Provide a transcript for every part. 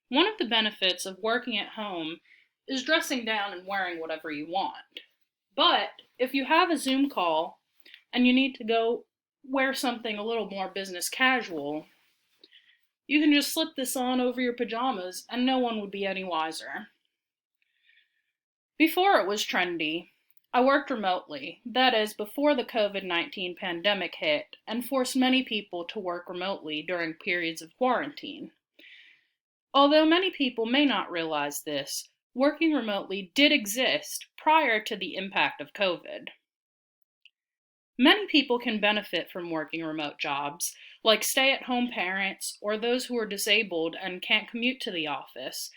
One of the benefits of working at home is dressing down and wearing whatever you want. But if you have a Zoom call and you need to go wear something a little more business casual, you can just slip this on over your pajamas and no one would be any wiser. Before it was trendy, I worked remotely, that is, before the COVID-19 pandemic hit and forced many people to work remotely during periods of quarantine. Although many people may not realize this, working remotely did exist prior to the impact of COVID. Many people can benefit from working remote jobs, like stay-at-home parents or those who are disabled and can't commute to the office,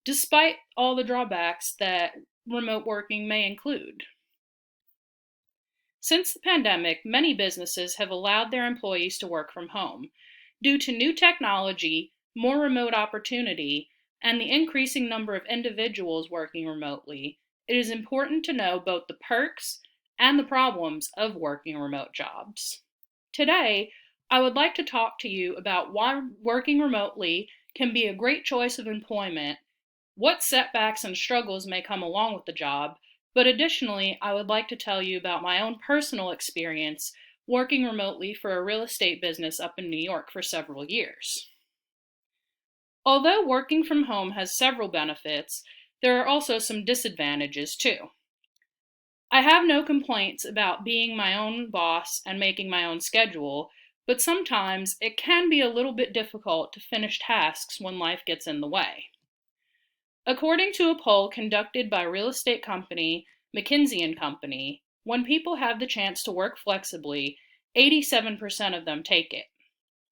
despite all the drawbacks that remote working may include. Since the pandemic, many businesses have allowed their employees to work from home due to new technology, more remote opportunity, and the increasing number of individuals working remotely. It is important to know both the perks and the problems of working remote jobs. Today, I would like to talk to you about why working remotely can be a great choice of employment, what setbacks and struggles may come along with the job, but additionally, I would like to tell you about my own personal experience working remotely for a real estate business up in New York for several years. Although working from home has several benefits, there are also some disadvantages too. I have no complaints about being my own boss and making my own schedule, but sometimes it can be a little bit difficult to finish tasks when life gets in the way. According to a poll conducted by real estate company McKinsey & Company, when people have the chance to work flexibly, 87% of them take it.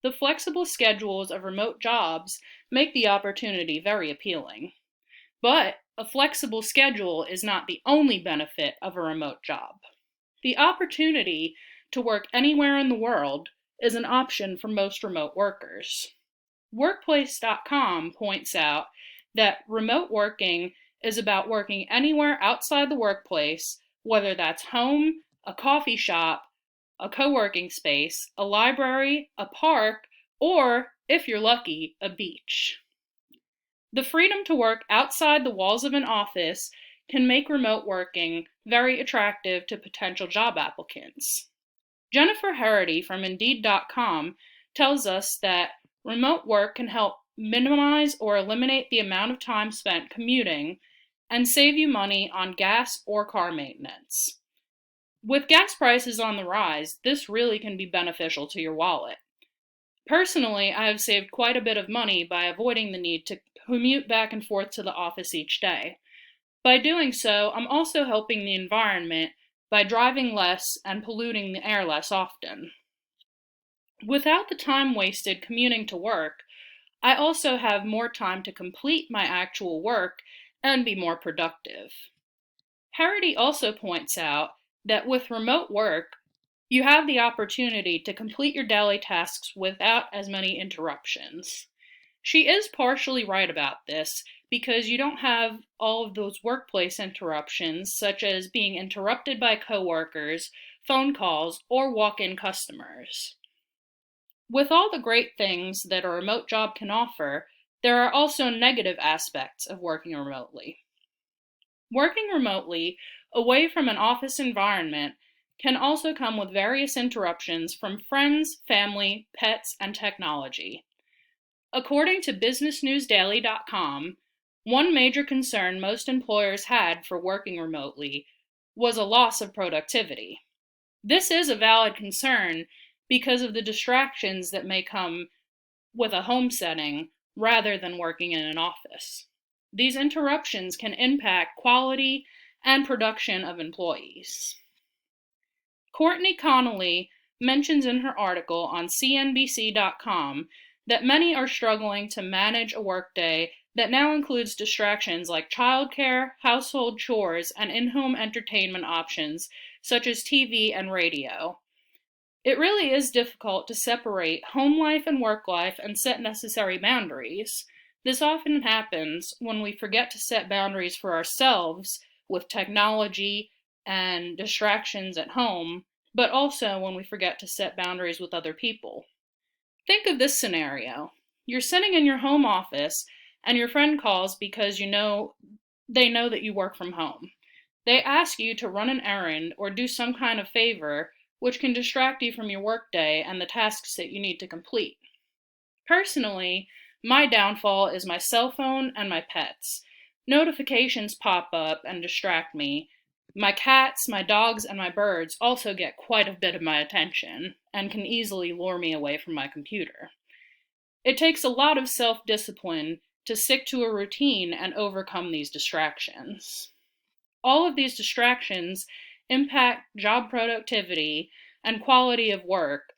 The flexible schedules of remote jobs make the opportunity very appealing. But a flexible schedule is not the only benefit of a remote job. The opportunity to work anywhere in the world is an option for most remote workers. Workplace.com points out that remote working is about working anywhere outside the workplace, whether that's home, a coffee shop, a co-working space, a library, a park, or, if you're lucky, a beach. The freedom to work outside the walls of an office can make remote working very attractive to potential job applicants. Jennifer Harity from Indeed.com tells us that remote work can help minimize or eliminate the amount of time spent commuting and save you money on gas or car maintenance. With gas prices on the rise, this really can be beneficial to your wallet. Personally, I have saved quite a bit of money by avoiding the need to commute back and forth to the office each day. By doing so, I'm also helping the environment by driving less and polluting the air less often. Without the time wasted commuting to work, I also have more time to complete my actual work and be more productive. Harity also points out that with remote work, you have the opportunity to complete your daily tasks without as many interruptions. She is partially right about this because you don't have all of those workplace interruptions, such as being interrupted by coworkers, phone calls, or walk-in customers. With all the great things that a remote job can offer, there are also negative aspects of working remotely. Working remotely, away from an office environment, can also come with various interruptions from friends, family, pets, and technology. According to BusinessNewsDaily.com, one major concern most employers had for working remotely was a loss of productivity. This is a valid concern because of the distractions that may come with a home setting rather than working in an office. These interruptions can impact quality and production of employees. Courtney Connolly mentions in her article on CNBC.com that many are struggling to manage a workday that now includes distractions like childcare, household chores, and in-home entertainment options such as TV and radio. It really is difficult to separate home life and work life and set necessary boundaries. This often happens when we forget to set boundaries for ourselves with technology and distractions at home, but also when we forget to set boundaries with other people. Think of this scenario. You're sitting in your home office and your friend calls because they know that you work from home. They ask you to run an errand or do some kind of favor, which can distract you from your workday and the tasks that you need to complete. Personally, my downfall is my cell phone and my pets. Notifications pop up and distract me. My cats, my dogs, and my birds also get quite a bit of my attention and can easily lure me away from my computer. It takes a lot of self-discipline to stick to a routine and overcome these distractions. All of these distractions impact job productivity and quality of work,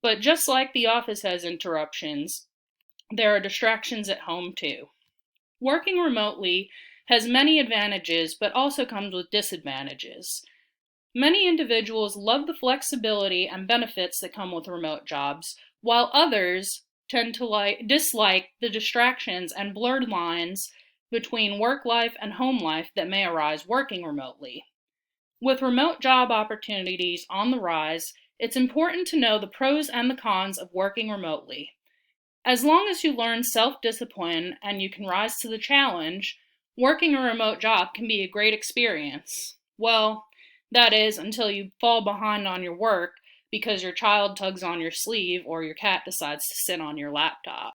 but just like the office has interruptions, there are distractions at home too. Working remotely has many advantages, but also comes with disadvantages. Many individuals love the flexibility and benefits that come with remote jobs, while others tend to dislike the distractions and blurred lines between work life and home life that may arise working remotely. With remote job opportunities on the rise, it's important to know the pros and the cons of working remotely. As long as you learn self-discipline and you can rise to the challenge, working a remote job can be a great experience. Well, that is, until you fall behind on your work because your child tugs on your sleeve or your cat decides to sit on your laptop.